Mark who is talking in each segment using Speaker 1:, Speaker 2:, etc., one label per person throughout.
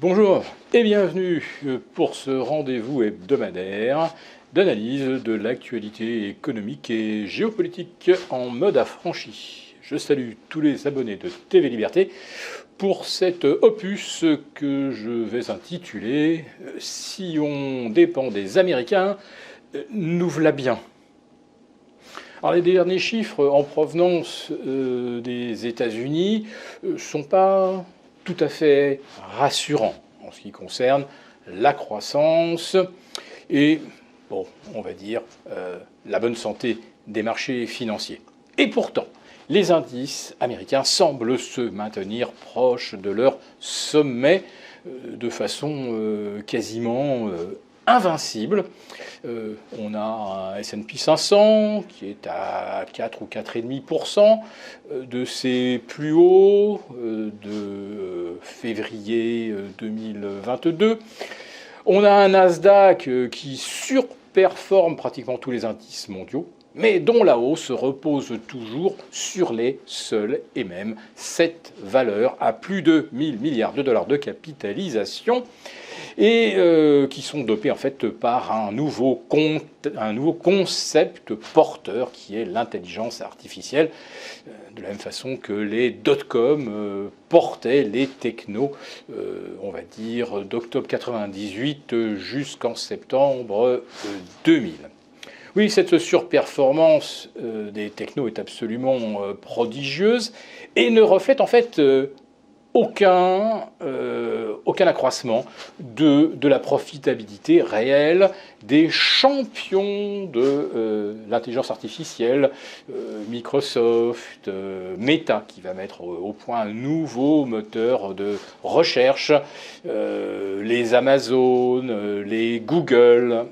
Speaker 1: Bonjour et bienvenue pour ce rendez-vous hebdomadaire d'analyse de l'actualité économique et géopolitique en mode affranchi. Je salue tous les abonnés de TV Liberté pour cet opus que je vais intituler « Si on dépend des Américains, nous v'là bien ». Alors les derniers chiffres en provenance des États-Unis sont pas tout à fait rassurant en ce qui concerne la croissance et, bon, on va dire, la bonne santé des marchés financiers. Et pourtant, les indices américains semblent se maintenir proches de leur sommet de façon quasiment invincible. On a un S&P 500 qui est à 4 ou 4,5% de ses plus hauts de février 2022. On a un Nasdaq qui surperforme pratiquement tous les indices mondiaux, mais dont la hausse repose toujours sur les seules et mêmes 7 valeurs à plus de 1 000 milliards de dollars de capitalisation, et qui sont dopés en fait par un nouveau concept porteur qui est l'intelligence artificielle, de la même façon que les dot-com portaient les technos, on va dire d'octobre 98 jusqu'en septembre 2000. Oui, cette surperformance des technos est absolument prodigieuse et ne reflète en fait aucun accroissement de la profitabilité réelle des champions de l'intelligence artificielle, Microsoft, Meta, qui va mettre au point un nouveau moteur de recherche, les Amazon, les Google.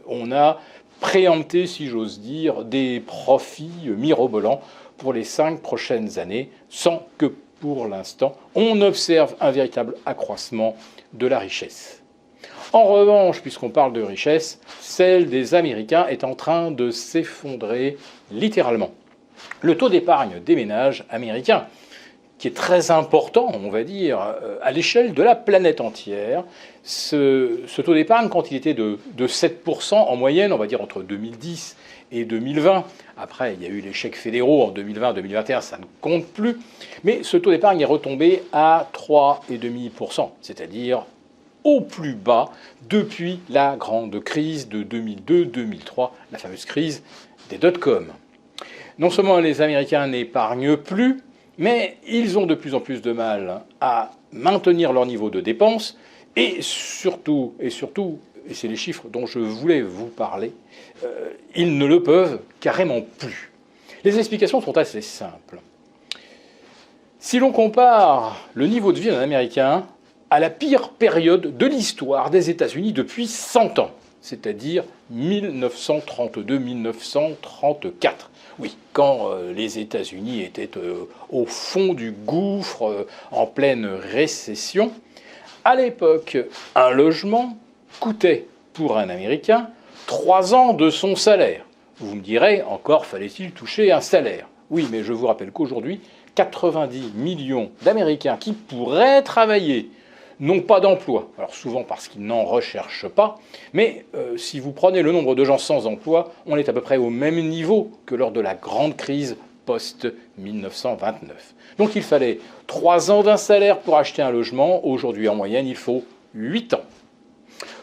Speaker 1: On a préempté, si j'ose dire, des profits mirobolants pour les 5 prochaines années, sans que pour l'instant, on observe un véritable accroissement de la richesse. En revanche, puisqu'on parle de richesse, celle des Américains est en train de s'effondrer littéralement. Le taux d'épargne des ménages américains, qui est très important, on va dire, à l'échelle de la planète entière, ce taux d'épargne, quand il était de 7% en moyenne, on va dire entre 2010 et 2020, après il y a eu les chèques fédéraux en 2020-2021, ça ne compte plus, mais ce taux d'épargne est retombé à 3,5%, c'est-à-dire au plus bas depuis la grande crise de 2002-2003, la fameuse crise des dot-com. Non seulement les Américains n'épargnent plus, mais ils ont de plus en plus de mal à maintenir leur niveau de dépenses et surtout, et c'est les chiffres dont je voulais vous parler, ils ne le peuvent carrément plus. Les explications sont assez simples. Si l'on compare le niveau de vie d'un Américain à la pire période de l'histoire des États-Unis depuis 100 ans, c'est-à-dire 1932-1934. Oui, quand les États-Unis étaient au fond du gouffre, en pleine récession, à l'époque, un logement coûtait pour un Américain 3 ans de son salaire. Vous me direz, encore fallait-il toucher un salaire. Oui, mais je vous rappelle qu'aujourd'hui, 90 millions d'Américains qui pourraient travailler n'ont pas d'emploi. Alors souvent parce qu'ils n'en recherchent pas, mais si vous prenez le nombre de gens sans emploi, on est à peu près au même niveau que lors de la grande crise post-1929. Donc il fallait 3 ans d'un salaire pour acheter un logement. Aujourd'hui, en moyenne, il faut 8 ans.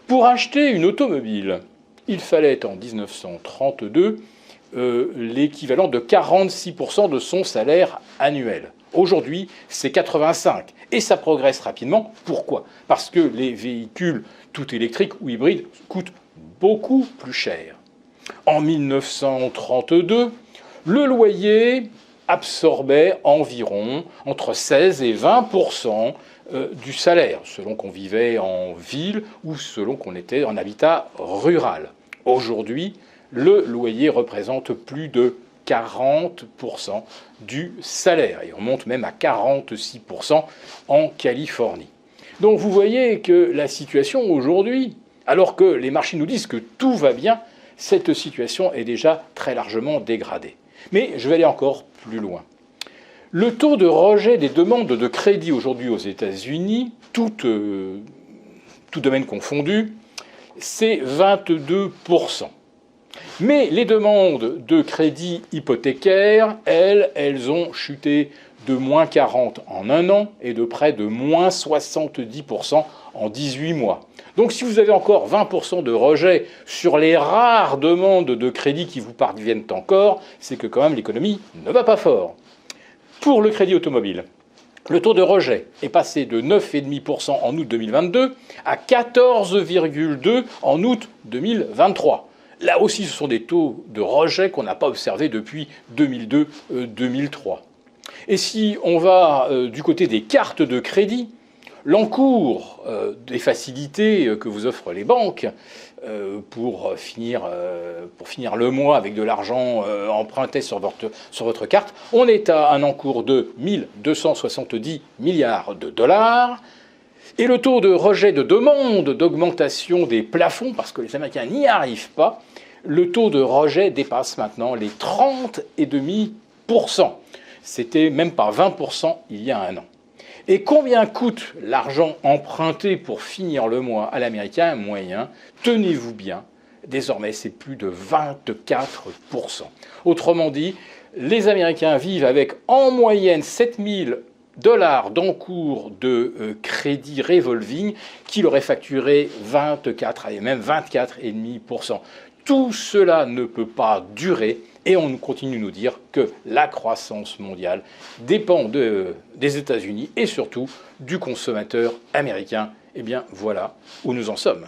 Speaker 1: Pour acheter une automobile, il fallait en 1932 l'équivalent de 46% de son salaire annuel. Aujourd'hui, c'est 85%. Et ça progresse rapidement. Pourquoi ? Parce que les véhicules tout électriques ou hybrides coûtent beaucoup plus cher. En 1932, le loyer absorbait environ entre 16 et 20% du salaire, selon qu'on vivait en ville ou selon qu'on était en habitat rural. Aujourd'hui, le loyer représente plus de 40% du salaire, et on monte même à 46% en Californie. Donc vous voyez que la situation aujourd'hui, alors que les marchés nous disent que tout va bien, cette situation est déjà très largement dégradée. Mais je vais aller encore plus loin. Le taux de rejet des demandes de crédit aujourd'hui aux États-Unis, tout domaine confondu, c'est 22%. Mais les demandes de crédit hypothécaire, elles ont chuté de moins 40 en un an et de près de moins 70% en 18 mois. Donc si vous avez encore 20% de rejet sur les rares demandes de crédit qui vous parviennent encore, c'est que quand même l'économie ne va pas fort. Pour le crédit automobile, le taux de rejet est passé de 9,5% en août 2022 à 14,2% en août 2023. Là aussi, ce sont des taux de rejet qu'on n'a pas observés depuis 2002-2003. Et si on va du côté des cartes de crédit, l'encours des facilités que vous offrent les banques pour finir le mois avec de l'argent emprunté sur votre carte, on est à un encours de 1 270 milliards de dollars. Et le taux de rejet de demande d'augmentation des plafonds, parce que les Américains n'y arrivent pas, le taux de rejet dépasse maintenant les 30,5%. C'était même pas 20% il y a un an. Et combien coûte l'argent emprunté pour finir le mois à l'américain moyen? Tenez-vous bien, désormais c'est plus de 24%. Autrement dit, les Américains vivent avec en moyenne 7 000 $ d'encours de crédit revolving qui leur est facturé 24 et même 24,5%. Tout cela ne peut pas durer et on continue de nous dire que la croissance mondiale dépend des États-Unis et surtout du consommateur américain. Eh bien voilà où nous en sommes.